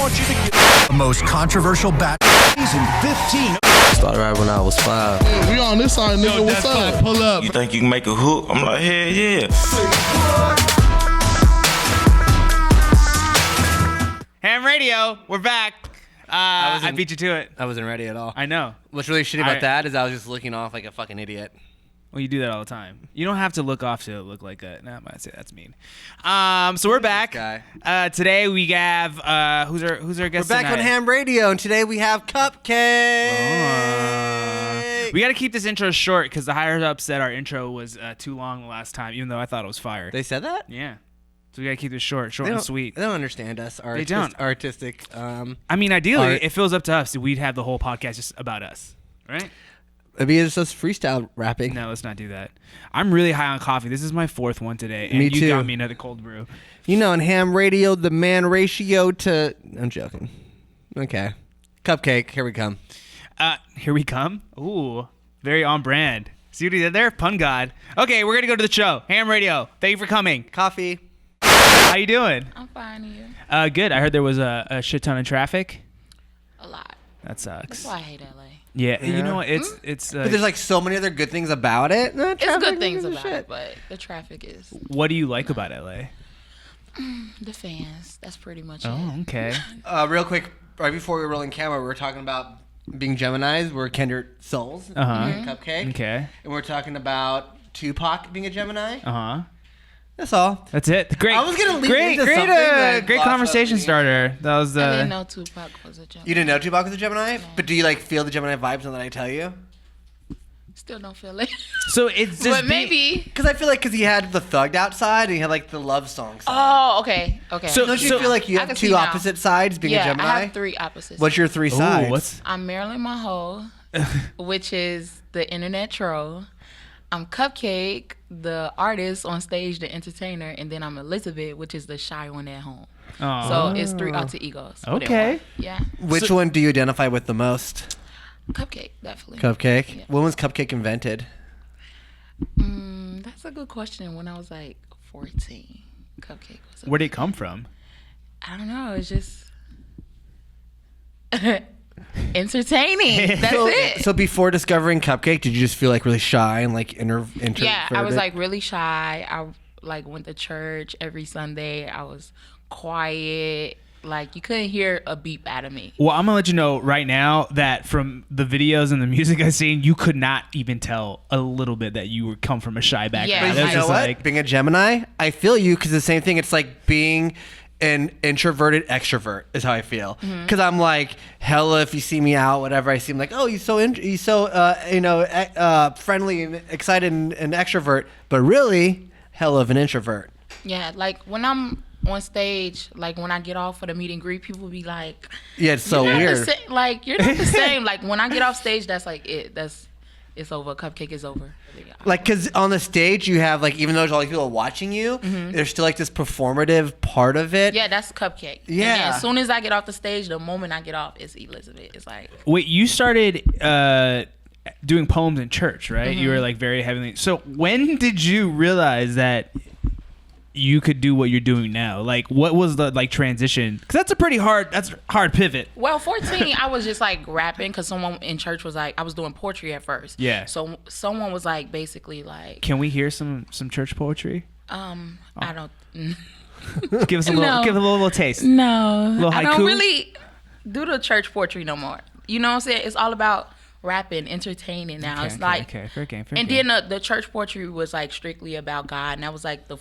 want you to get the most controversial season 15. Started right when I was 5. We on this side, nigga. Yo, What's up? Pull up. You think you can make a hook? I'm like, hell yeah. Ham Radio, we're back. I beat you to it. I wasn't ready at all. I know. What's really shitty about that is I was just looking off like a fucking idiot. Well, you do that all the time. You don't have to look off to look like a... No, I'm going to say that's mean. So we're back. Today we have... Who's our guest We're back tonight? on Ham Radio, and today we have CupcakKe. We got to keep this intro short because the higher-ups said our intro was too long the last time, even though I thought it was fire. They said that? Yeah. So we got to keep this short and sweet. They don't understand us. They don't. Artistic. I mean, ideally, if it was up to us, we'd have the whole podcast just about us, right? Maybe it's just freestyle rapping. No, let's not do that. I'm really high on coffee. This is my fourth one today. And Me you too. got me another cold brew. You know, in Ham Radio, the man ratio to... I'm joking. Okay. CupcakKe, here we come. Here we come. Ooh, very on brand. See what he did there? Pun God. Okay, we're going to go to the show. Ham Radio. Thank you for coming. Coffee. How you doing? I'm fine here. Good. I heard there was a shit ton of traffic. A lot. That sucks. That's why I hate LA. Yeah, you know, it's But there's like so many other good things about it. No, It's good things about it, but the traffic is what do you like about LA? the fans. That's pretty much Oh, it. okay. Real quick, right before we were rolling camera, we were talking about being Geminis. We're kindred souls. CupcakKe. Okay. And we're talking about Tupac being a Gemini. Uh-huh. That's all. That's it. Great. I was gonna lead into something that great lost conversation us. starter. That was I didn't know Tupac was a Gemini. You didn't know Tupac was a Gemini? But do you like feel the Gemini vibes when I tell you? Still don't feel it. So it's just but maybe. Because I feel like he had the thugged outside and he had like the love song side. Oh, okay. So- Don't you feel like you I have can two see now. opposite sides being a Gemini? I have three opposites. What's your three sides? Ooh, what's I'm Marilyn Monroe, which is the internet troll. I'm CupcakKe, the artist on stage, the entertainer, and then I'm Elizabeth, which is the shy one at home. Oh. So it's three alter egos. Okay. Yeah. Which one do you identify with the most? CupcakKe, definitely. CupcakKe? Yeah. When was CupcakKe invented? That's a good question. When I was like 14, CupcakKe was. Where did it come from? I don't know. It's just entertaining. That's it. So before discovering CupcakKe, did you just feel like really shy and like introverted? Yeah, I was like really shy. I like went to church every Sunday. I was quiet. Like you couldn't hear a beep out of me. Well, I'm gonna let you know right now that from the videos and the music I've seen, you could not even tell a little bit that you come from a shy background. Yeah, It You was know just what? like, Being a Gemini, I feel you because the same thing. It's like being an introverted extrovert is how I feel. Because I'm like, hella, if you see me out, whatever, I seem like, oh, he's so friendly and excited and extrovert. But really, hella of an introvert. Yeah, like when I'm on stage, like when I get off for the meet and greet, people be like, Yeah, it's so "You're not the weird. sa- like you're not the same." Like when I get off stage, that's like it. It's over. CupcakKe is over. Like, because on the stage, you have, like, even though there's all these people watching you, there's still, like, this performative part of it. Yeah, that's CupcakKe. And Yeah. then as soon as I get off the stage, the moment I get off, it's Elizabeth. It's like, wait, you started doing poems in church, right? You were like very heavily. So when did you realize that you could do what you're doing now? Like, what was the like transition? Because that's a hard pivot. well, 14, I was just like rapping because someone in church was like, I was doing poetry at first. Yeah. So someone was like, basically like, Can we hear some church poetry? I don't. Give us a little, No. give a little taste. No, Little I don't haiku? really do the church poetry no more. You know what I'm saying? It's all about rapping, entertaining now. It's like, fair game. and then the church poetry was like strictly about God, and that was like the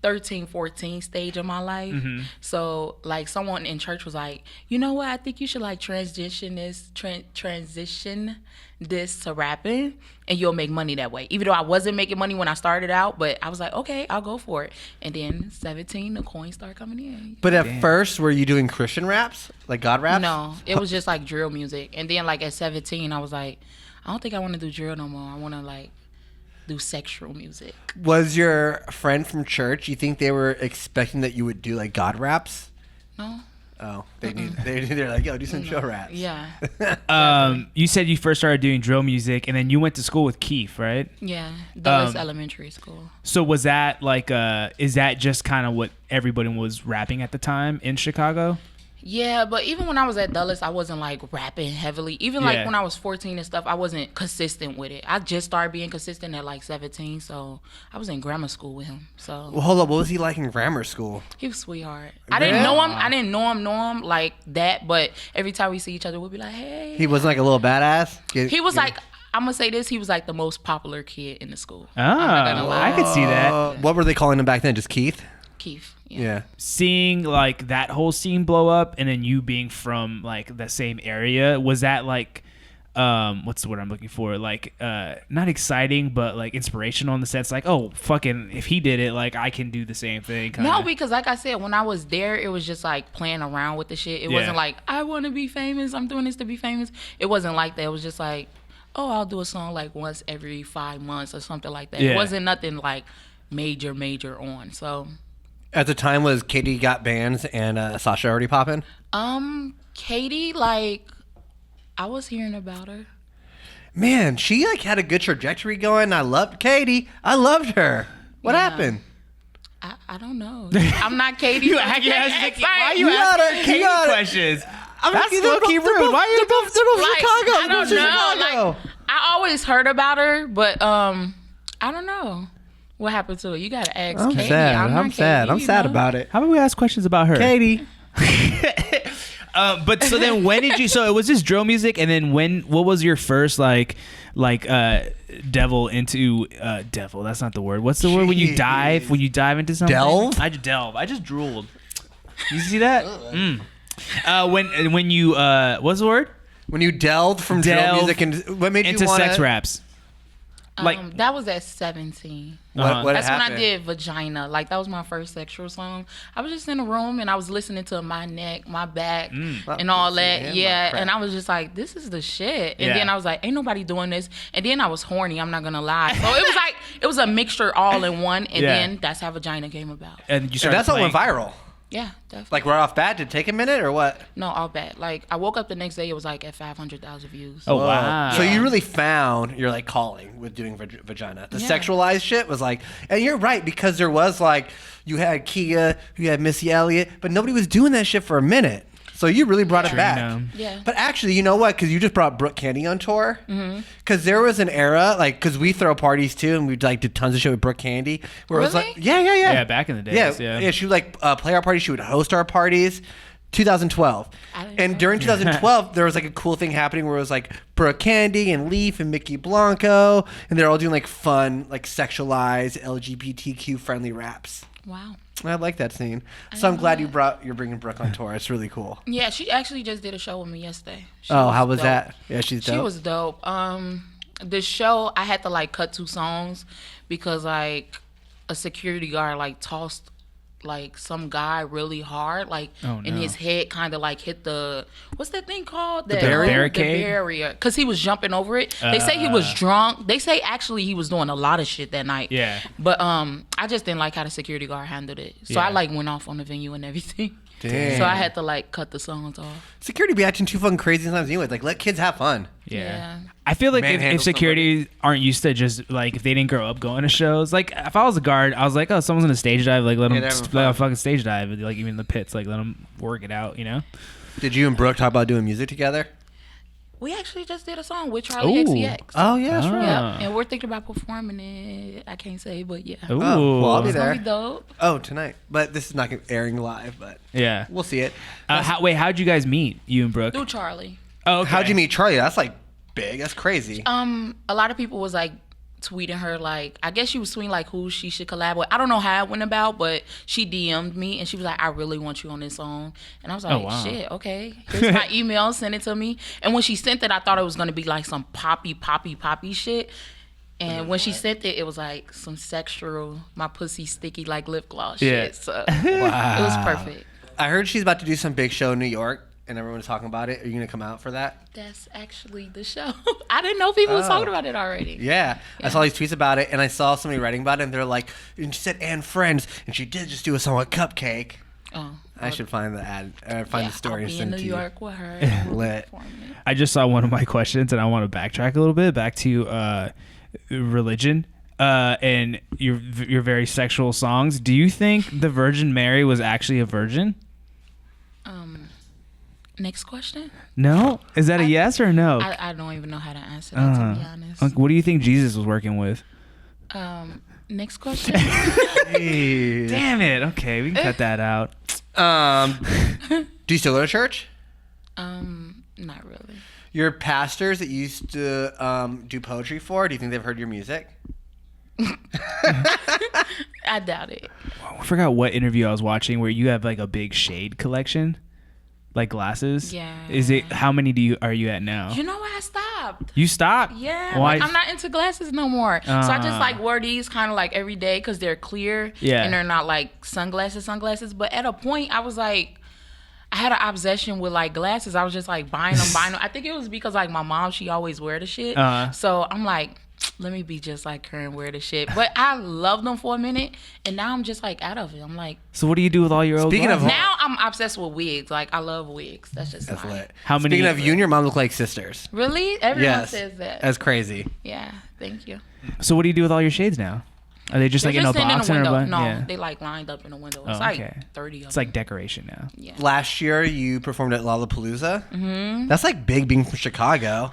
13, 14 stage of my life. So like someone in church was like, you know what? I think you should like transition this to rapping, and you'll make money that way. Even though I wasn't making money when I started out, but I was like, okay, I'll go for it. And then 17, the coins start coming in. But at first, were you doing Christian raps? Like God raps? No, it was just like drill music. And then like at 17, I was like, I don't think I want to do drill no more. I want to like do sexual music. Was your friend from church, you think they were expecting that you would do like God raps? No. Oh, they're like, yo, do some show raps. Yeah. You said you first started doing drill music, and then you went to school with Keith, right? Yeah. Dulles Elementary School. So was that like, is that just kind of what everybody was rapping at the time in Chicago? Yeah, but even when I was at Dulles, I wasn't like rapping heavily. Even like when I was 14 and stuff, I wasn't consistent with it. I just started being consistent at like 17, so I was in grammar school with him. So Well, hold up. What was he like in grammar school? he was a sweetheart. I didn't know him. I didn't know him like that. But every time we see each other, we'd be like, hey. He wasn't like a little badass? He was like, I'm gonna say this. He was like the most popular kid in the school. Oh, I'm not gonna lie. I could see that. What were they calling him back then? Just Keith? Keith. Yeah. Seeing like that whole scene blow up, and then you being from like the same area, was that like what's the word I'm looking for, like not exciting but like inspirational in the sense like, oh fucking, if he did it, like I can do the same thing kinda? No, because like I said, when I was there, it was just like playing around with the shit. It wasn't like, I want to be famous, I'm doing this to be famous. It wasn't like that. It was just like, oh, I'll do a song like once every 5 months or something like that. It wasn't nothing like major on. So At the time, was Katie Got Bands and Sasha already popping? Katie, like, I was hearing about her. Man, she like had a good trajectory going. I loved Katie. I loved her. What happened? I don't know. I'm not Katie. Why are you asking Katie questions? That's low-key rude. Why are you both Like, Chicago? I don't know. Like, I always heard about her, but I don't know what happened to her. You gotta ask I'm Katie. sad. I'm not sad. Katie, I'm sad you know? about it. How about we ask questions about her? Katie. But so then when did you, so it was just drill music, and then what was your first like devil into devil, that's not the word, what's the word when you dive into something? Delve? I just drooled. You see that? When you what's the word? When you delved from drill music and what made into you wanna, sex raps? Like that was at 17. What That's happened? when I did Vagina. Like, that was my first sexual song. I was just in a room and I was listening to My Neck, My Back, and all that. Yeah, and I was just like, this is the shit. And then I was like, ain't nobody doing this. And then I was horny, I'm not gonna lie. So it was like, it was a mixture all in one. And then that's how Vagina came about. and you And started that's how it playing. went viral. Yeah, definitely. Like right off bat, did it take a minute or what? No, all bad. Like, I woke up the next day, it was like at 500,000 views. Oh wow. So you really found your like calling with doing Vagina. The Yeah. sexualized shit was like, and you're right, because there was like, you had Kia, you had Missy Elliott, but nobody was doing that shit for a minute. So you really brought it back. Trina. Yeah. But actually, you know what? Because you just brought Brooke Candy on tour. Because there was an era, like, because we throw parties too, and we like did tons of shit with Brooke Candy. Where it was Really? like, yeah. Yeah, back in the days, yeah. She would like play our parties. She would host our parties. 2012. I didn't And know. during 2012, there was like a cool thing happening where it was like Brooke Candy and Leaf and Mickey Blanco, and they're all doing like fun, like sexualized, LGBTQ friendly raps. Wow. I like that scene. So I'm glad you're bringing Brooke on tour. It's really cool. Yeah, she actually just did a show with me yesterday. She How was dope. that? Yeah, she's dope. She was dope. The show, I had to like cut 2 songs because like a security guard like tossed like some guy really hard, like and his head kind of like hit the, what's that thing called? The barricade? The barrier. Because he was jumping over it. They say he was drunk. They say actually he was doing a lot of shit that night. Yeah. But I just didn't like how the security guard handled it. So I like went off on the venue and everything. Damn. So I had to like cut the songs off. Security be acting too fucking crazy sometimes anyway. Like, let kids have fun. Yeah. I feel like if Manhandle security aren't used to just like, if they didn't grow up going to shows, like if I was a guard, I was like, oh, someone's gonna stage dive, like let them they're having let fun. a fucking stage dive, like even in the pits, like let them work it out, you know? Did you and Brooke talk about doing music together? We actually just did a song with Charlie XCX. Oh, yeah, that's right. Yeah, and we're thinking about performing it. I can't say, but yeah. Ooh. Oh, well, I'll be It's gonna there. be dope. Oh, tonight. But this is not airing live, but Yeah. we'll see it. How'd you guys meet, you and Brooke? Through Charlie. Oh, okay. How'd you meet Charlie? That's like big. That's crazy. A lot of people was like tweeting her, like, I guess she was tweeting like who she should collab with. I don't know how it went about, but she DM'd me and she was like, I really want you on this song. And I was like, wow. shit, okay. Here's my email, send it to me. And when she sent it, I thought it was gonna be like some poppy shit. And when she sent it, it was like some sexual, my pussy sticky like lip gloss shit. So it was perfect. I heard she's about to do some big show in New York, and everyone's talking about it. Are you going to come out for that? That's actually the show. I didn't know people was talking about it already. Yeah. I saw these tweets about it, and I saw somebody writing about it, and they're like, and she said, and friends, and she did just do a song with CupcakKe. Oh. I should find the ad. Find the story I'll and be in send New it to you. York with her. Lit. I just saw one of my questions, and I want to backtrack a little bit back to religion and your very sexual songs. Do you think the Virgin Mary was actually a virgin? Next question. No? Is that a yes or a no? I don't even know how to answer that, to be honest. What do you think Jesus was working with? Next question. Damn it. Okay, we can cut that out. Do you still go to church? Not really. Your pastors that you used to do poetry for, do you think they've heard your music? I doubt it. I forgot what interview I was watching where you have like a big shade collection, like glasses. Yeah. Is it? How many are you at now? You know what? I stopped. You stopped? Yeah. Why? Like, I'm not into glasses no more. So I just like wear these kind of like every day because they're clear. Yeah. And they're not like sunglasses. But at a point, I was like, I had an obsession with like glasses. I was just like buying them. I think it was because like my mom, she always wear the shit. So I'm like, let me be just like her and wear the shit. But I loved them for a minute, and now I'm just like out of it. I'm like, So what do you do with all your old Speaking of- glasses? now I'm obsessed with wigs. Like I love wigs. That's just That's mine. lit. How many- Speaking of, you and your mom look like sisters. Really? Everyone Yes. says that. That's crazy. Yeah. Thank you. So what do you do with all your shades now? Are they just They're like in a just sitting box in or the a window. bun? No, Yeah. they like lined up in the window. It's Oh, like okay. 30 of It's them. like decoration now. Yeah. Last year, you performed at Lollapalooza. Mm-hmm. That's like big being from Chicago,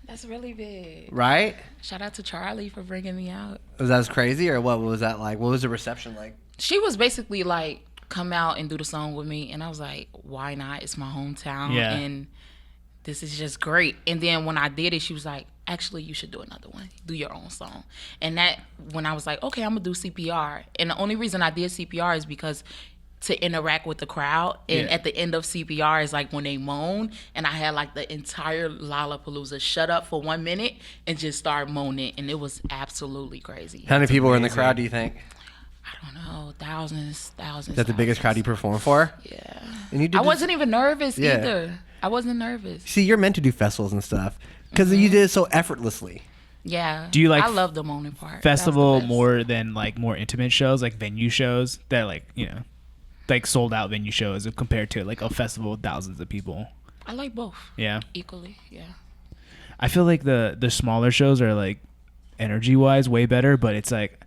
That's really big. right? Shout out to Charlie for bringing me out. Was that as crazy, or what was that like? What was the reception like? She was basically like, come out and do the song with me. And I was like, why not? It's my hometown. Yeah. And this is just great. And then when I did it, she was like, actually, you should do another one. Do your own song. And that, when I was like, okay, I'm going to do CPR. And the only reason I did CPR is because to interact with the crowd. And Yeah. at the end of CPR is like when they moan. And I had like the entire Lollapalooza shut up for 1 minute and just start moaning. And it was absolutely crazy. How many people were in the crowd, do you think? I don't know, thousands. Is that the biggest crowd you performed for? Yeah. And you did I this- wasn't even nervous Yeah. either. I wasn't nervous. See, you're meant to do festivals and stuff because you did it so effortlessly. Yeah. Do you like I love the moaning part. That was Festival the best. more than like more intimate shows, like venue shows that like, you know, like sold out venue shows compared to like a festival with thousands of people? I like both Yeah. equally. Yeah. I feel like the smaller shows are like energy wise way better, but it's like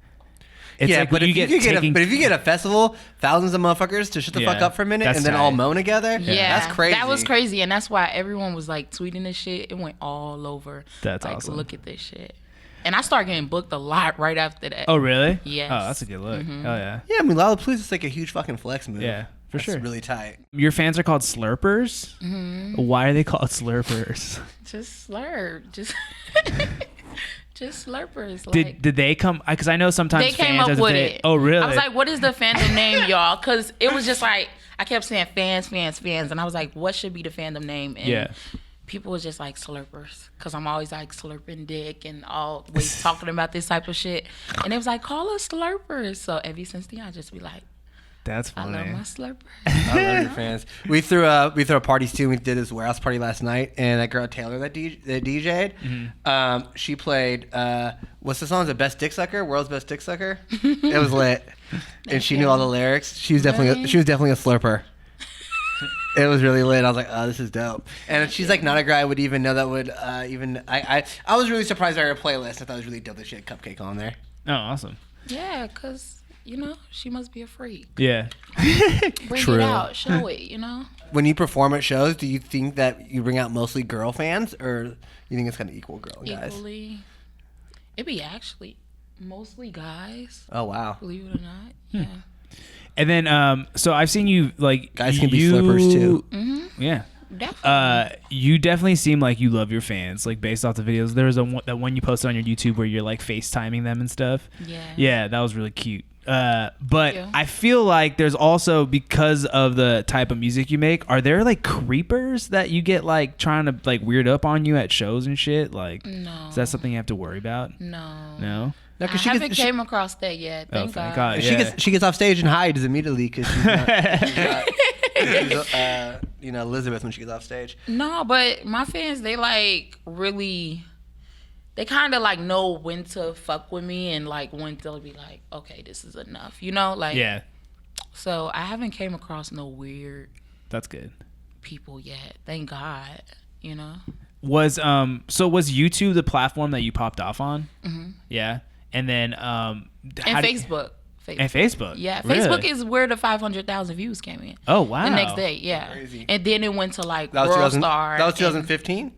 like but when if you get a festival, thousands of motherfuckers to shut the Yeah, fuck up for a minute that's and then all tight. moan together, Yeah. that's crazy. That was crazy. And that's why everyone was like tweeting this shit. It went all over. That's like, awesome. Look at this shit. And I started getting booked a lot right after that. Oh really? Yes. Oh, that's a good look. Hell yeah. Yeah, I mean, Lollapalooza is like a huge fucking flex move. Yeah, for That's sure. really tight. Your fans are called slurpers? Why are they called slurpers? Just slurp. Just just slurpers. Like, Did they come? Because I know sometimes they came fans up as a with thing- it. Oh really? I was like, what is the fandom name, y'all? Because it was just like, I kept saying fans. And I was like, what should be the fandom name? And Yeah. people was just like slurpers. Because I'm always like slurping dick and always talking about this type of shit. And it was like, call us slurpers. So ever since then, I just be like, That's I funny. love my slurpers. I love your fans. We threw parties too. We did this warehouse party last night, and that girl Taylor that DJ'd, she played what's the song? The Best Dick Sucker, World's Best Dick Sucker. It was lit, and she knew all the lyrics. She was definitely a slurper. It was really lit. I was like, oh, this is dope. And she's like not a girl I would even know that would even. I was really surprised by her playlist. I thought it was really dope that she had CupcakKe on there. Oh, awesome. Yeah, because, you know, she must be a freak. Yeah. Bring True. it out. Show it, you know? When you perform at shows, do you think that you bring out mostly girl fans, or you think it's kind of equal girl guys? Equally. It be actually mostly guys. Oh wow. Believe it or not. Yeah. And then, so I've seen you like Guys can be slippers too. Yeah. Definitely. You definitely seem like you love your fans, like based off the videos. There was that one you posted on your YouTube where you're like FaceTiming them and stuff. Yeah. Yeah, that was really cute. But you. I feel like there's also, because of the type of music you make, are there like creepers that you get like trying to like weird up on you at shows and shit? Like, No. is that something you have to worry about? No. No. No, I 'cause she haven't gets, came across that yet. Thank thank God. God. she gets off stage and hides immediately because she's not, Elizabeth when she gets off stage. No, but my fans, they like really, they kind of like know when to fuck with me and like when to be like, okay, this is enough, you know? Like, Yeah. So I haven't came across no weird That's good. people yet. Thank God. You know. Was YouTube the platform that you popped off on? Mm-hmm. Yeah, and then Facebook. And Facebook. Yeah, really? Facebook is where the 500,000 views came in. Oh wow! The next day, yeah. Crazy. And then it went to like That was World Star. That was 2015.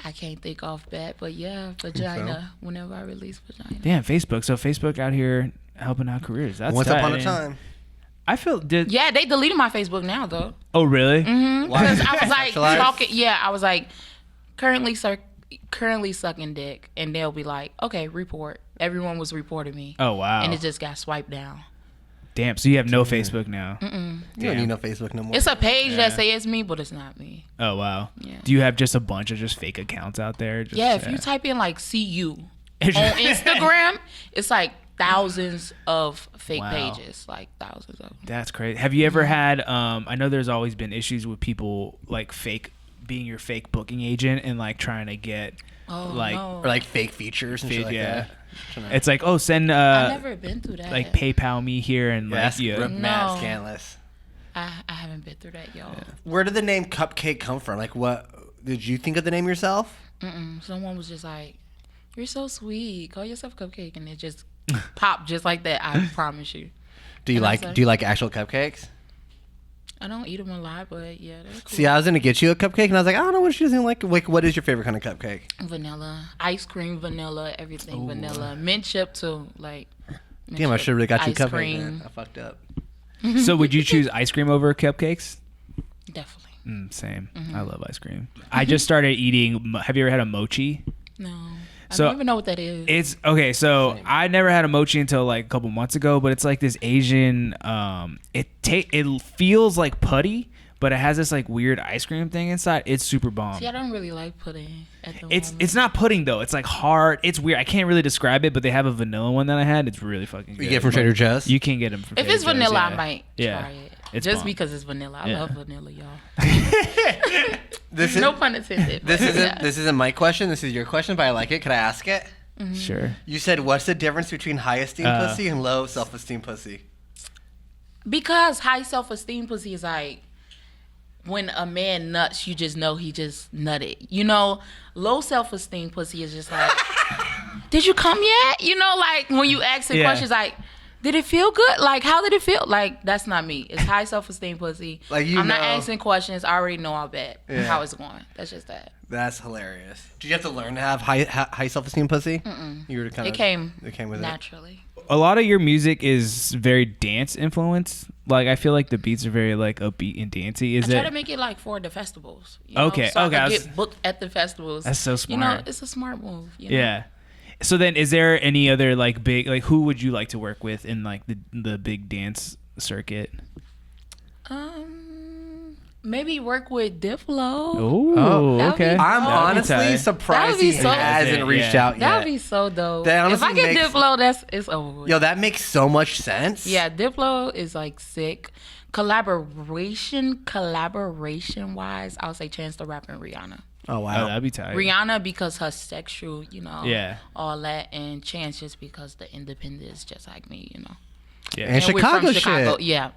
I can't think off bat, but yeah, Vagina. Whenever I release Vagina. Damn, Facebook. So Facebook out here helping out careers. That's Once tight. upon a time. I feel Yeah, they deleted my Facebook now though. Oh really? Mm-hmm. Because I was like Sexualized? talking. Yeah, I was like currently sucking dick, and they'll be like, okay, report. Everyone was reporting me. Oh wow! And it just got swiped down. Damn. So you have no Facebook now? You don't need no Facebook no more. It's a page that says me, but it's not me. Oh wow! Yeah. Do you have just a bunch of just fake accounts out there? Just, Yeah, if you type in like CU on Instagram, it's like thousands of fake Wow. pages, like thousands of them. That's crazy. Have you ever had? I know there's always been issues with people like being your fake booking agent and like trying to get like no. or like fake features and shit like that. It's like, oh, send I've never been through that. like PayPal me here and Yeah, like that's you. mad No. scandalous. I haven't been through that, y'all. Where did the name Cupcake come from? Like, what did you think of the name yourself? Someone was just like, "You're so sweet. Call yourself Cupcake," and it just popped just like that. I promise you. Do you And I was like like- do you like actual cupcakes? I don't eat them a lot, but yeah, they're cool. See, I was gonna get you a cupcake, and I was like, I don't know what she doesn't like. Like, what is your favorite kind of cupcake? Vanilla, ice cream, vanilla, everything vanilla. Mint chip too, like. mint Damn, I chip, should have really got you a ice cupcake. cream. Man. I fucked up. So would you choose ice cream over cupcakes? Definitely. Same. Mm-hmm. I love ice cream. I just started eating. Have you ever had a mochi? No. So- I don't even know what that is. It's okay. So I never had a mochi until like a couple months ago, but it's like this Asian. It feels like putty, but it has this like weird ice cream thing inside. It's super bomb. See, I don't really like pudding at the It's moment. it's not pudding though. It's like hard. It's weird. I can't really describe it, but they have a vanilla one that I had. It's really fucking good. You get from Trader Joe's? You can get them from If Trader it's Joe's, vanilla, yeah. I might Yeah. try it. It's Just bomb. because it's vanilla. I Yeah. love vanilla, y'all. This is No pun intended. this but isn't yeah. this isn't my question. This is your question, but I like it. Could I ask it? Sure. You said, what's the difference between high esteem pussy and low self esteem pussy? Because high self-esteem pussy is like when a man nuts, you just know he just nutted. You know, low self-esteem pussy is just like, did you come yet? You know, like when you ask the Yeah. questions like, did it feel good? Like, how did it feel? Like, that's not me. It's high self-esteem pussy. Like, you I'm not know. asking questions. I already know how bad, Yeah. how it's going. That's just that. That's hilarious. Did you have to learn to have high self esteem pussy? You were kind It came with naturally. A lot of your music is very dance influenced. Like I feel like the beats are very like upbeat and dancey. Is I try it? to make it like for the festivals. You know, Okay, so okay, I I can was- get booked at the festivals. That's so You know, smart. it's a smart move. You know? Yeah. So then, is there any other like big like who would you like to work with in like the big dance circuit? Maybe work with Diplo. Oh, that'd be okay. dope. I'm That'd be honestly tight. surprised That'd be he so- hasn't Yeah. reached out yet. That'd be so dope. That If honestly I get makes- Diplo, it's over with. Yo, that makes so much sense. Yeah, Diplo is like sick. Collaboration wise, I would say Chance the Rapper and Rihanna. Oh Oh, wow. that'd be tight. Rihanna because her sexual, you know, Yeah. all that, and Chance just because the independent is just like me, you know. Yeah. And And we're Chicago from shit. Chicago, yeah,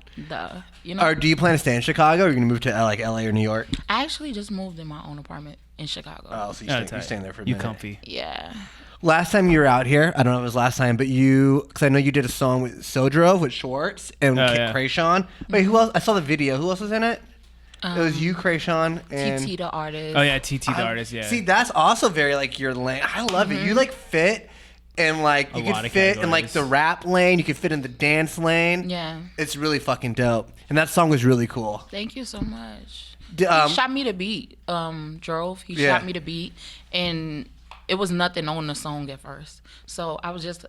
you know. Or do you plan to stay in Chicago? Or are you gonna move to like LA or New York? I actually just moved in my own apartment in Chicago. Oh, so Oh, you're tight. staying there for a You minute. comfy. Yeah. Last time you were out here, I don't know if it was last time, but because I know you did a song with Sodrove with Schwartz and Oh, Kit yeah. Krayshawn. Wait, who else? I saw the video. Who else was in it? It was you, Krayshawn, and TT the artist. Oh yeah, TT the artist. Yeah. See, that's also very like your lane. I love it. You like fit and like you lot could of fit in like categories. the rap lane. You could fit in the dance lane. Yeah. It's really fucking dope. And that song was really cool. Thank you so much. D- He shot me the beat. Drove. He Yeah. shot me the beat, and it was nothing on the song at first. So I was just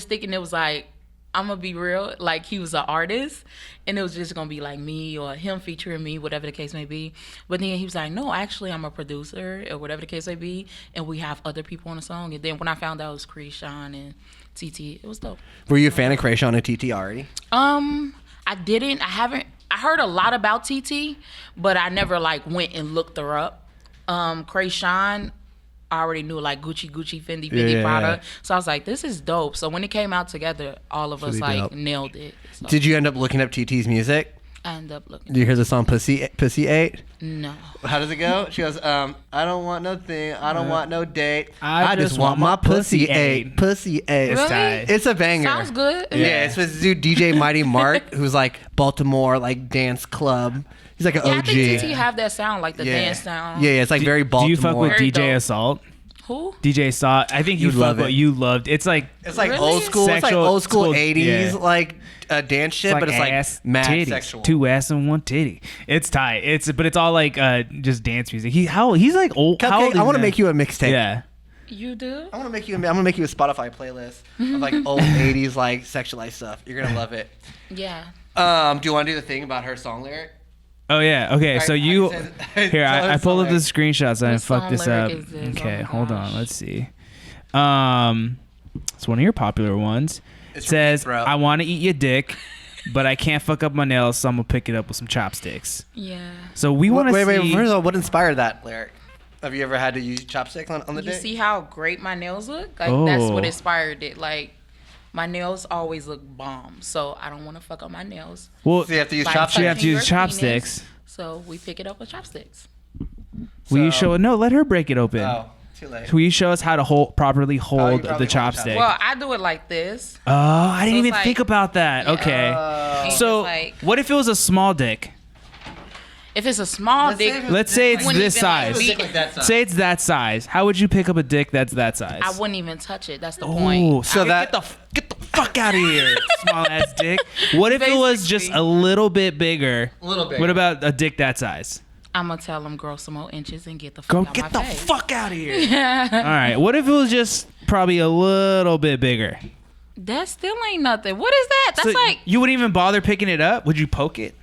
thinking it was like, I'm gonna be real, like he was an artist, and it was just gonna be like me or him featuring me, whatever the case may be. But then he was like, no, actually I'm a producer or whatever the case may be, and we have other people on the song. And then when I found out it was Krishan and TT, it was dope. Were you a fan of Krayshawn and TT already? I didn't. I heard a lot about TT, but I never like went and looked her up. Krayshawn, I already knew like Gucci, Fendi, Prada. So I was like, this is dope. So when it came out together, all of us really like dope. nailed it. So Did you end up looking up TT's music? I ended up looking. Did you hear the song Pussy 8? No. How does it go? She goes, I don't want no thing. I don't want no date. I just want my pussy ate. Pussy ate. Really? It's a banger. Sounds good. Yeah, it's with this dude DJ Mighty Mark, who's like Baltimore like dance club. He's like an Yeah, I OG. think TT have that sound, like the dance sound. Yeah, it's like very Do Baltimore. you fuck with Very DJ dope. Assault? Who? DJ Assault. I think you You'd love fuck what it. you loved. It's like It's like Really? old school. It's like Sexual- old school school- 80s yeah. like dance shit, but it's ass, like mad titties, sexual. 2 ass and 1 titty. It's tight. But it's all like just dance music. He's like old. How old Cupcake, is I want to he? make you a mixtape. Yeah. You do? I'm gonna make you a Spotify playlist of like old 80s like sexualized stuff. You're gonna love it. Yeah. Do you want to do the thing about her song lyric? Oh yeah. Okay. So Alright, you I said- here. tell her I pulled up the song screenshots and I What fucked song this up. lyric is this? Okay. Oh my Hold on. gosh. Let's see. It's one of your popular ones. It's It from says, Bro. "I want to eat your dick, but I can't fuck up my nails, so I'm gonna pick it up with some chopsticks." Yeah. So we want to Wait, see. first of all, what inspired that lyric? Have you ever had to use chopsticks on the You dick? see how great my nails look? Like that's Oh. what inspired it. Like my nails always look bomb, so I don't want to fuck up my nails. Well, So you have to use Like, chopsticks. you have to use touching your chopsticks. penis, so we pick it up with chopsticks. Will you show it? No, let her break it open. Oh, too late. Will you show us how to properly hold probably the hold the chopstick? Well, I do it like this. Oh, I didn't So it's even like- think about that. Yeah. Okay. And So, it's like, what if it was a small dick? if it's a small dick, Let's say it's Wouldn't this even, like, size. be- like that size. Say it's that size. How would you pick up a dick that's that size? I wouldn't even touch it. That's the Oh, point. so that- get the fuck out of here, small ass dick. What if it was just Basically. a little bit bigger? A little bigger. What about a dick that size? I'm gonna tell them grow some more inches and get the fuck Go out get my the face. fuck out of here. All right. What if it was just probably a little bit bigger? That still ain't nothing. What is that? That's So like you wouldn't even bother picking it up? Would you poke it?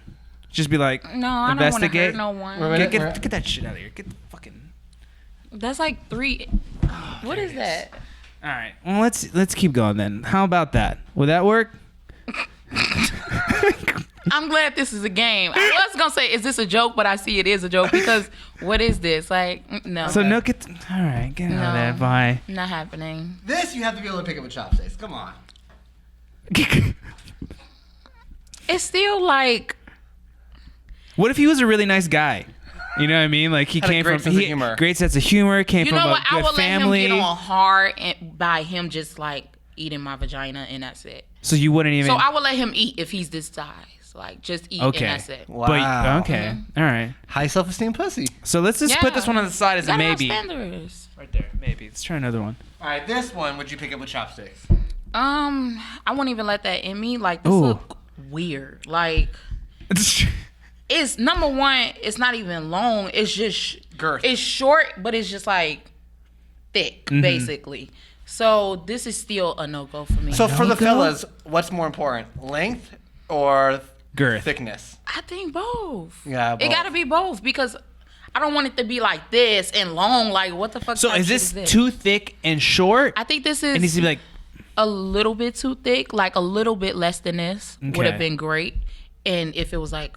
Just be like, no, I don't want to investigate. hurt no one. Get that shit out of here. Get the fucking. That's like 3. What is that? All right. Well, let's keep going then. How about that? Would that work? I'm glad this is a game. I was gonna say, is this a joke? But I see it is a joke because what is this? Like, no, So no, get. All right, get out of there. No. Bye. not happening. This you have to be able to pick up with chopsticks. Come on. It's still like What if he was a really nice guy? You know what I mean? Like he Had a came great from sense of humor. great sense of humor. Came you from know a what? I good would family. let him get on hard and by him just like eating my vagina and that's it. So you wouldn't even. So I would let him eat if he's this size. Like just eat Okay. and that's it. Wow. But, okay. All right. High self-esteem pussy. So let's just put Yeah. this one on the side as a Gotta have maybe. standards. Right there. Maybe. Let's try another one. All right, this one would you pick up with chopsticks? I wouldn't even let that in me. Like this Ooh. look weird. Like it's number one. It's not even long. It's just Girth. It's short, but it's just like thick, basically. So this is still a no go for me. So for the go? fellas, what's more important, length or Girth. thickness? I think both. Yeah, it both. got to be both because I don't want it to be like this and long. Like what the fuck? So type is shit this too thick and short? I think this It needs is to be like. a little bit too thick. Like a little bit less than this would Okay. have been great. And if it was like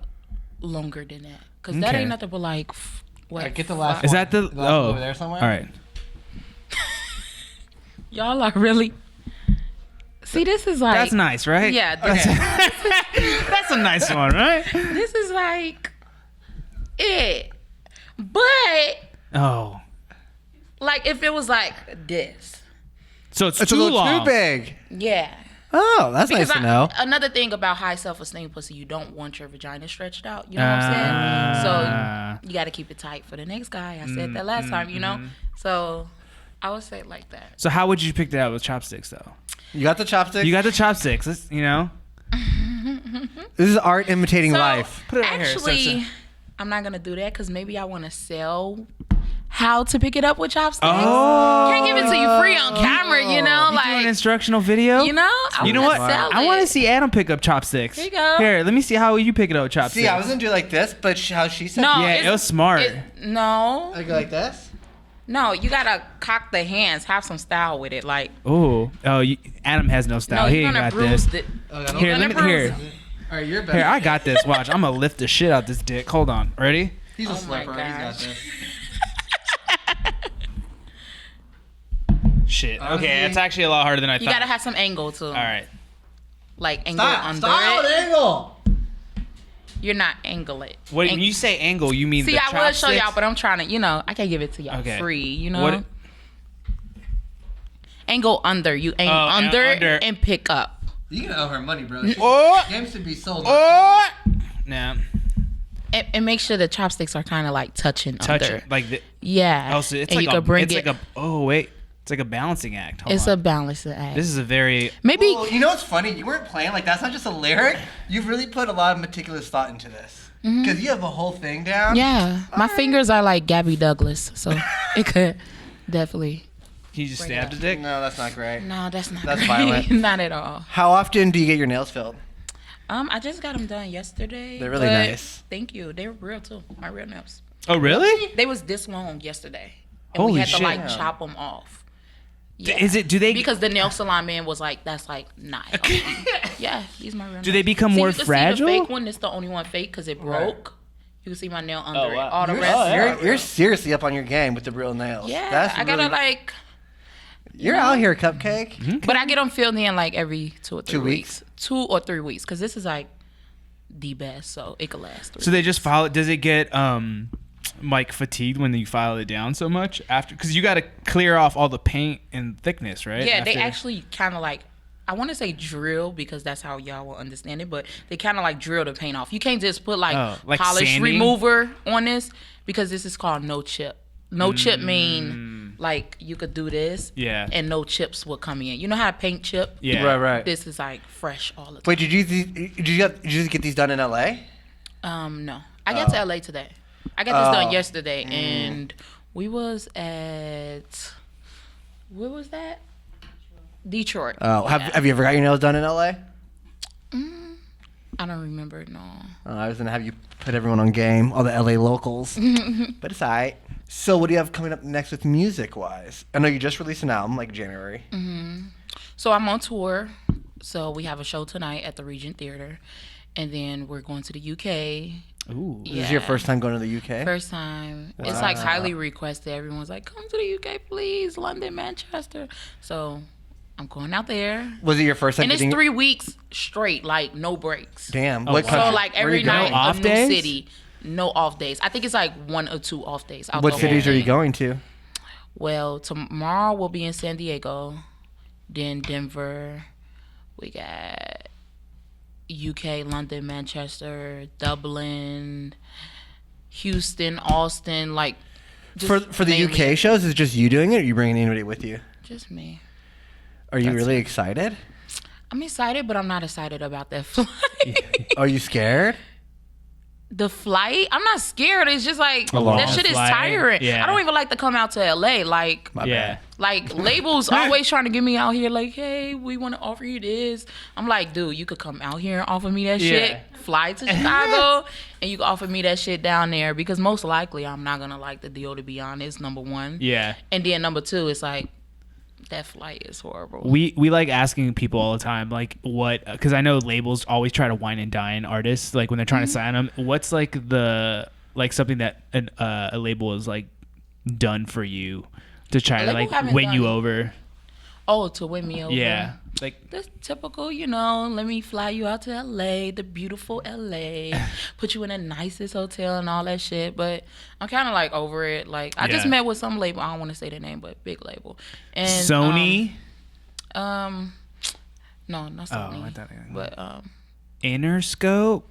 longer than that, because that Okay. ain't nothing but like what? All right, get the last Is one. that the? last one Oh. over there somewhere? All right. Y'all are really. See, this is like That's nice, right? Yeah, That's a nice one, right? this is like it. But Oh. like if it was like this, So it's It's too a little long. too big. yeah. Oh, that's nice to know. Another thing about high self-esteem pussy, you don't want your vagina stretched out. You know what I'm saying? So you got to keep it tight for the next guy. I said that last time, you know? So I would say it like that. So how would you pick that out with chopsticks, though? You got the chopsticks? You got the chopsticks. Let's, you know. This is art imitating So life. Put it right here. actually, I'm not going to do that because maybe I want to sell how to pick it up with chopsticks. Oh. Can't give it to you free on camera, you know? You do an Like, instructional video? you know? I You know wanna what? sell I want to it. see Adam pick up chopsticks. Here you go. Here, let me see how you pick it up with chopsticks. See, I was gonna do like this, but how she said. No, Yeah, it's- it was smart. No. I go like this. No, you got to cock the hands. Have some style with it. Like, Oh, Adam has no style. no, He you're ain't going got to bruise this. the... Here, gonna let me here. bruise All right, you're better. Here, I got this. Watch, I'm gonna lift the shit out this dick. Hold on, ready? He's a Oh my slipper. He's got gosh. this. Shit. Okay, it's actually a lot harder than I thought. You gotta have some angle too. All right. Like angle under it. Angle. You're not angle it. When you say angle, you mean See, the I will show chopsticks? y'all, but I'm trying to, I can't give it to y'all free, you know? What? Angle under. You aim under and pick up. You can owe her money, bro. Games should be sold. Nah. And make sure the chopsticks are kind of like touching under. Like the. Yeah. Oh, so it's and like you could bring it's it. like a. Oh wait, it's like a balancing act. Hold It's on. a balancing act. This is a very. Maybe. Well, you know what's funny? You weren't playing like that's not just a lyric. You've really put a lot of meticulous thought into this because you have a whole thing down. Yeah. My fingers are like Gabby Douglas, so it could definitely. Can you just stab the dick? No, that's not great. No, that's not. That's great. violent. Not at all. How often do you get your nails filled? I just got them done yesterday. They're really but nice. Thank you. They're real too. My real nails. Oh really? They was this long yesterday, and Holy we had shit. to like chop them off. Yeah. Is it? Do they? Because the nail salon man was like, "That's like not healthy." Yeah, these my real nails. Do they become See, more you can fragile? See the fake one. It's the only one fake because it broke. You can see my nail under wow. it. All the rest. You're seriously up on your game with the real nails. Yeah, That's I gotta really- like. You're out here, Cupcake. But I get them filled in like every 2 or 3 2 weeks. 2 or 3 weeks, because this is like the best, so it could last 3 So they just file it. Does it get like fatigued when you file it down so much after? Because you got to clear off all the paint and thickness, right? Yeah, they After- actually kind of like, I want to say drill because that's how y'all will understand it, but they kind of like drill the paint off. You can't just put like polish sanding? remover on this because this is called no chip. No chip mean like you could do this and no chips will come in. You know how to paint chip? Yeah. Right. This is like fresh all the time. Wait, did you just get these done in LA? No. I got to LA today. I got this done yesterday and we was at, where was that? Detroit. Oh, have you ever got your nails done in LA? I don't remember, no. I was gonna have you put everyone on game, all the LA locals, but it's alright. So, what do you have coming up next with music-wise? I know you just released an album, like January. So I'm on tour. So we have a show tonight at the Regent Theater, and then we're going to the UK. Ooh. This is your first time going to the UK? First time. It's like highly requested. Everyone's like, come to the UK, please. London, Manchester. So I'm going out there. Was it your first time? And it's 3 weeks straight, like no breaks. Damn. Oh, What wow. country? So like Where every you going? night, Off a new days? city. No off days. I think it's like 1 or 2 off days. What cities are you going to? Well, tomorrow we'll be in San Diego, then Denver. We got UK, London, Manchester, Dublin, Houston, Austin. Like just For the mainly UK shows, is it just you doing it, or are you bringing anybody with you? just me. Are you really excited? I'm excited, but I'm not excited about that flight. Are you scared? The flight? I'm not scared. It's just like long that shit is flight. tiring. Yeah. I don't even like to come out to LA. Like My Yeah. bad. Like labels always trying to get me out here like, hey, we want to offer you this. I'm like, dude, you could come out here and offer me that shit. Fly to Chicago and you can offer me that shit down there because most likely I'm not gonna like the deal, to be honest, number one. Yeah. And then number two, it's like that flight is horrible. We like asking people all the time, like what, because I know labels always try to wine and dine artists, like when they're trying to sign them. What's like something that a label is like done for you to try to label like haven't win you done- over? Oh, to win me over. Yeah. Like That's typical, let me fly you out to LA, the beautiful LA, put you in the nicest hotel and all that shit. But I'm kind of like over it. Like, I just Yeah. met with some label. I don't want to say the name, but big label. And Sony, no, not Sony. I thought But Interscope.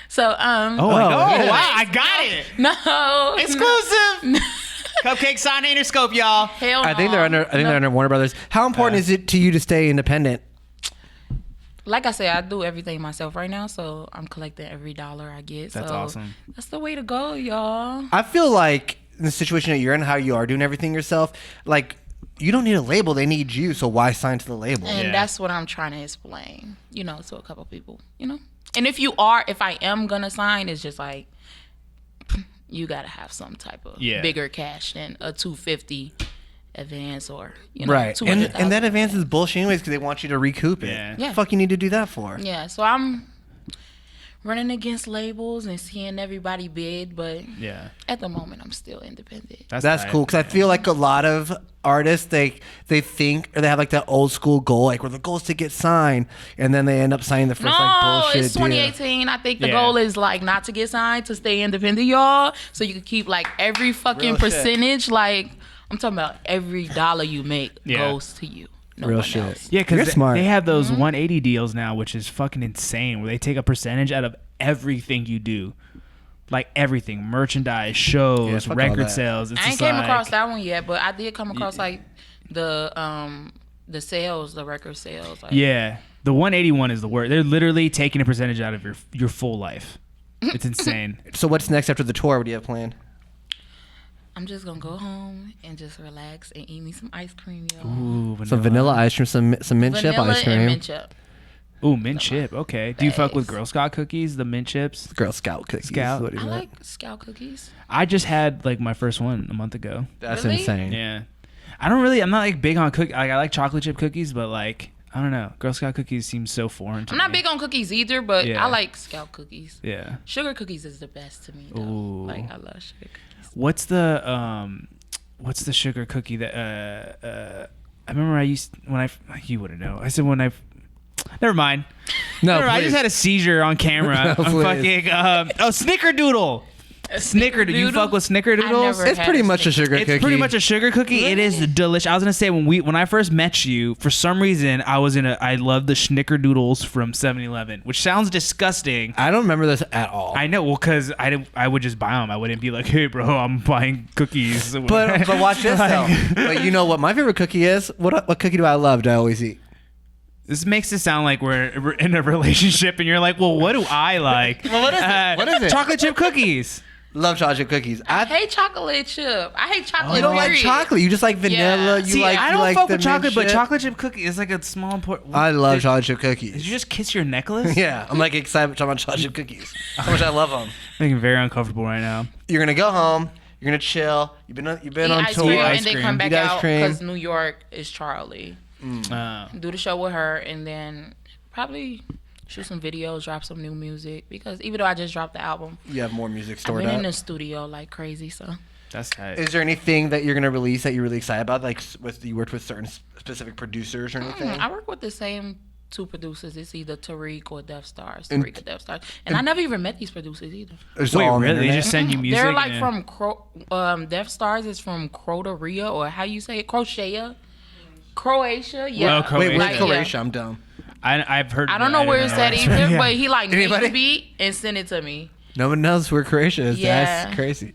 so Oh, wow, yeah. I got it. no Exclusive. Cupcake signed Interscope, y'all. hell I think no. they're under Warner Brothers. How important is it to you to stay independent? Like I said, I do everything myself right now, so I'm collecting every dollar I get. That's so awesome. That's the way to go, y'all. I feel like in the situation that you're in, how you are doing everything yourself, like you don't need a label; they need you. So why sign to the label? And Yeah. that's what I'm trying to explain, to a couple people, And if I am gonna sign, it's just like you gotta have some type of bigger cash than a $250 advance or Right, and $200,000. that advance is bullshit anyways because they want you to recoup it. Yeah. What the fuck you need to do that for? Yeah, so I'm running against labels and seeing everybody bid, but Yeah. at the moment I'm still independent. That's tight. cool because I feel like a lot of artists they think or they have like that old school goal like where the goal is to get signed and then they end up signing the first like bullshit it's deal. 2018. I think the Yeah. goal is like not to get signed, to stay independent, y'all. So you can keep like every fucking Real shit. percentage. Like I'm talking about every dollar you make goes to you. No Real one shit. else. Yeah, You're because smart. they have those 180 deals now, which is fucking insane, where they take a percentage out of everything you do. Like everything, merchandise, shows, fuck all record that. sales. It's I ain't just came like, across that one yet, but I did come across like the sales, the record sales. Like, Yeah, the 181 is the word. They're literally taking a percentage out of your full life. It's insane. So what's next after the tour? What do you have planned? I'm just gonna go home and just relax and eat me some ice cream, y'all. Ooh, Some vanilla ice cream, some mint chip Vanilla ice cream. and mint chip. Ooh, mint chip. Okay. Do you fuck with Thanks. Girl Scout cookies? The mint chips. Girl Scout cookies. Scout. What is I that? like Scout cookies. I just had like my first one a month ago. That's Really? insane. Yeah. I'm not like big on I like chocolate chip cookies, but like I don't know. Girl Scout cookies seem so foreign to I'm me. not big on cookies either, but Yeah. I like Scout cookies. Yeah. Sugar cookies is the best to me, though. Ooh. Like I love sugar cookies. What's the sugar cookie that I remember I used you wouldn't know. I said when I never mind. No, Never mind. I please. just had a seizure on camera. No, I'm please. fucking Snickerdoodle. Snickerdoodle. You fuck with Snickerdoodles? never It's had pretty a much a Snicker. sugar cookie. It's pretty much a sugar cookie. It is delicious. I was gonna say when I first met you, for some reason I loved the Snickerdoodles from 7-Eleven, which sounds disgusting. I don't remember this at all. I know, well, because I would just buy them. I wouldn't be like, hey, bro, I'm buying cookies. but watch this though. But you know what my favorite cookie is? What cookie do I love? Do I always eat? This makes it sound like we're in a relationship, and you're like, well, what do I like? Well, what is it? What is it? Chocolate chip cookies. Love chocolate cookies. I hate chocolate chip. I hate chocolate. You don't like period. chocolate. You just like vanilla. Yeah. You See, like. I you don't like fuck the with chocolate, mint but chip. chocolate chip cookie is like a small important. I love did, chocolate chip Did cookies. you just kiss your necklace? Yeah, I'm like excited about talking about chocolate chip cookies. How much I love them. Making me very uncomfortable right now. You're gonna go home. You're gonna chill. You've been Eat on ice tour. cream Ice and then cream. come back Eat ice out cream. because New York is Charlie. Oh. Do the show with her and then probably shoot some videos, drop some new music, because even though I just dropped the album, You have more music I've stored been in up. the studio like crazy. So That's tight. Is there anything that you're gonna release that you're really excited about? Like, you worked with certain specific producers or anything? I work with the same two producers. It's either Tariq or Death Stars. And- Tariq or Death Stars. And I never even met these producers either. It's Wait, all on the really? They internet? just send you music? They're like and- from Death Stars is from Croatia, or how you say it, Croatia. Croatia, yeah. Oh, Croatia. Wait, where's Like, Croatia? I'm dumb. I've heard. I don't know where it's at either, Yeah. but he like made Anybody? the beat and sent it to me. No one knows where Croatia is. Yeah. That's crazy.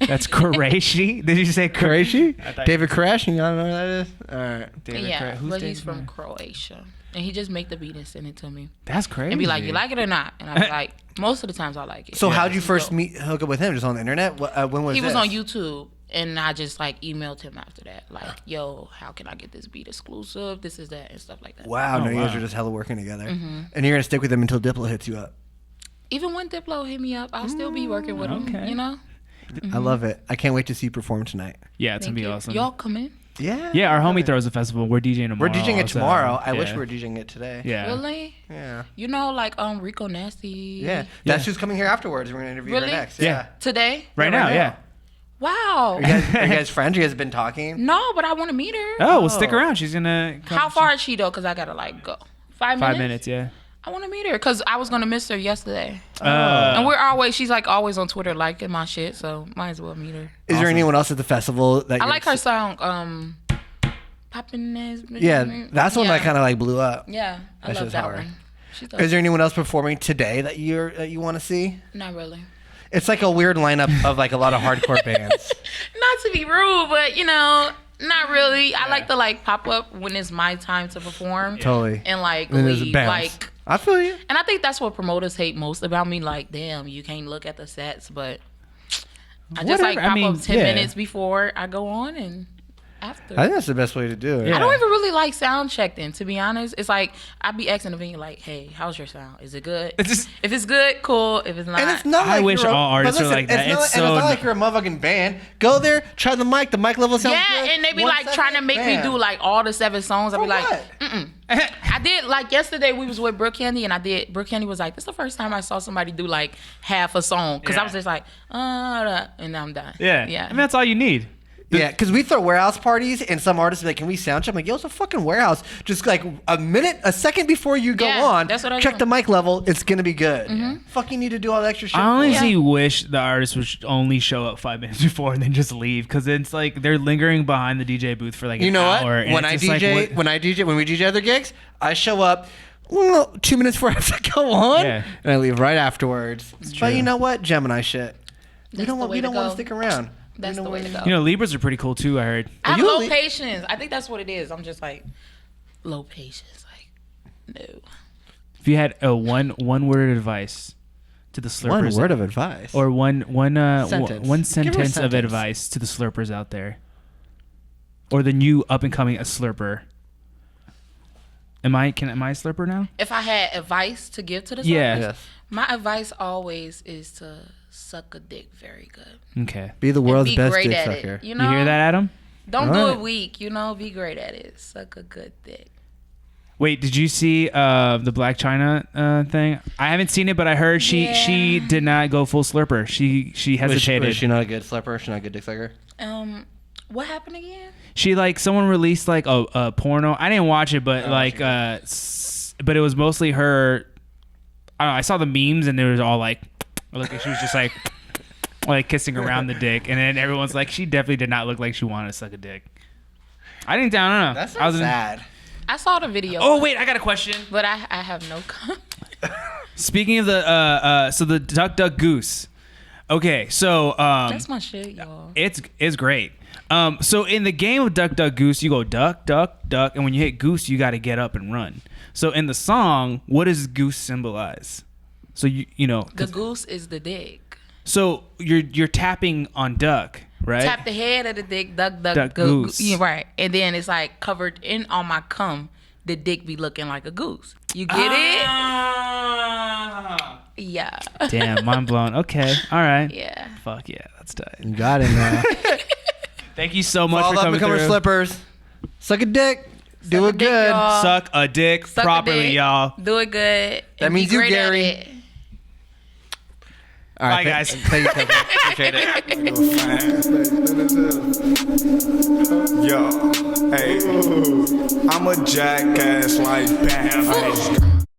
That's Croatia. Did you say Croatia? I thought- David Koresh? You don't know who that is? All right. David Yeah, Cra- who's but David he's from Cra- Croatia, and he just make the beat and send it to me, That's crazy. and be like, "You like it or not?" And I'm like, most of the times I like it. So how'd you He's first dope. hook up with him? Just on the internet? When was He this? was on YouTube, and I just like emailed him after that, like, "Yo, how can I get this beat exclusive? This is that and stuff like that." Wow, Oh, no, you guys wow. are just hella working together. Mm-hmm. And you're going to stick with him until Diplo hits you up. Even when Diplo hit me up, I'll still be working with him. okay. You know? I love it. I can't wait to see you perform tonight. Yeah, it's Thank gonna be you. awesome. Y'all come in? Yeah. Yeah, our I love homie it. throws a festival. We're DJing tomorrow. We're DJing it so, tomorrow. I wish yeah. we were DJing it today. Yeah. Really? Yeah. You know, like Rico Nasty. Yeah. That's who's coming here afterwards. We're going to interview Really? her next. Yeah. Yeah. Today? Right now, yeah. Wow. Are you guys friends? You guys been talking? No, but I want to meet her. Oh, well, stick around. She's gonna. Come. How far is she though? Cause I gotta like go. 5 minutes. 5 minutes. Yeah. I want to meet her because I was gonna miss her yesterday. Uh, And she's like always on Twitter liking my shit, so might as well meet her. Is there anyone else at the festival that I you're like her song, Poppin' Ass. Yeah, that's one that kind of like blew up. Yeah, I That love shit's that hard. one. She's dope. Is there anyone else performing today that you want to see? Not really. It's like a weird lineup of like a lot of hardcore bands. Not to be rude, but not really. I like to like pop up when it's my time to perform. Totally. And like And there's a leave. bounce. Like, I feel you. and I think that's what promoters hate most about me. Like, damn, you can't look at the sets, but I just like Whatever. I pop mean, up 10 yeah. minutes before I go on, and after. I think that's the best way to do it. Yeah. I don't even really like sound checking, to be honest. It's like I be asking the venue like, "Hey, how's your sound? Is it good? If it's good, cool. If it's not, And it's not I like wish you're all artists but were like that. It's not, It's and so it's not like you're a motherfucking band. Go there, try the mic. The mic level sounds yeah." good. And they be 1 like second, trying to make me bam. do like all the 7 songs. I be For like, what? I did like yesterday. We was with Brooke Candy, and Brooke Candy was like, "This is the first time I saw somebody do like half a song," because I was just like, and I'm done. Yeah. yeah. I mean, that's all you need. Yeah, because we throw warehouse parties, and some artists be like, "Can we sound check?" I'm like, "Yo, it's a fucking warehouse." Just like a second before you go Yeah, on, that's what I check do. the mic level. It's gonna be good. Fucking need to do all the extra shit. I for it. honestly wish the artists would only show up 5 minutes before and then just leave, because it's like they're lingering behind the DJ booth for like You an know hour. what? and When it's I just like, DJ, when we DJ other gigs, I show up 2 minutes before I have to go on, Yeah. and I leave right afterwards. But you know what? Gemini shit. We That's don't the want way we to don't want go. to stick around. That's the way to go. You know, Libras are pretty cool too, I heard. I have you low li- patience. I think that's what it is. I'm just like low patience. Like, no. If you had a one word advice to the slurpers, One word of advice. or one Sentence. one Give her a sentence of sentence. advice to the slurpers out there, or the new up and coming slurper. Am I a slurper now? If I had advice to give to the Yeah. suckers, Yes. my advice always is to suck a dick very good. Okay. Be the And world's be best great dick at sucker. it. You know, You hear that, Adam? Don't All do right. it weak. You know, be great at it. Suck a good dick. Wait, did you see the Black China thing? I haven't seen it, but I heard she did not go full slurper. She hesitated. Was she not a good slurper? She not a good dick sucker? What happened again? She like someone released like a porno. I didn't watch it, but but it was mostly her. I don't know. I saw the memes and it was all like she was just like kissing around the dick, and then everyone's like, she definitely did not look like she wanted to suck a dick. I don't know. That's I was sad. I saw the video. Oh wait, I got a question. But I have no comment. Speaking of the so the Duck Duck Goose. Okay, so That's my shit, y'all. it's great. So in the game of Duck Duck Goose, you go duck, duck, duck, and when you hit goose, you got to get up and run. So in the song, what does goose symbolize? So you know The goose is the dick. So you're tapping on duck, right? Tap the head of the dick, duck, Duck, goose. goose. Yeah, right. And then it's like covered in on my cum. The dick be looking like a goose. You get it? Yeah. Damn, mind blown. Okay, all right. Yeah. Fuck yeah, that's tight. You got it now. Thank you so much All for up coming and cover through. slippers. Suck a dick. Do a it dick, good. y'all. Suck a dick Suck a properly, dick. y'all. Do it good. That and be means you, great at Gary. it. All right, Bye, guys. Thank you, Kevin. Appreciate it. Yo, hey, I'm a jackass like bam.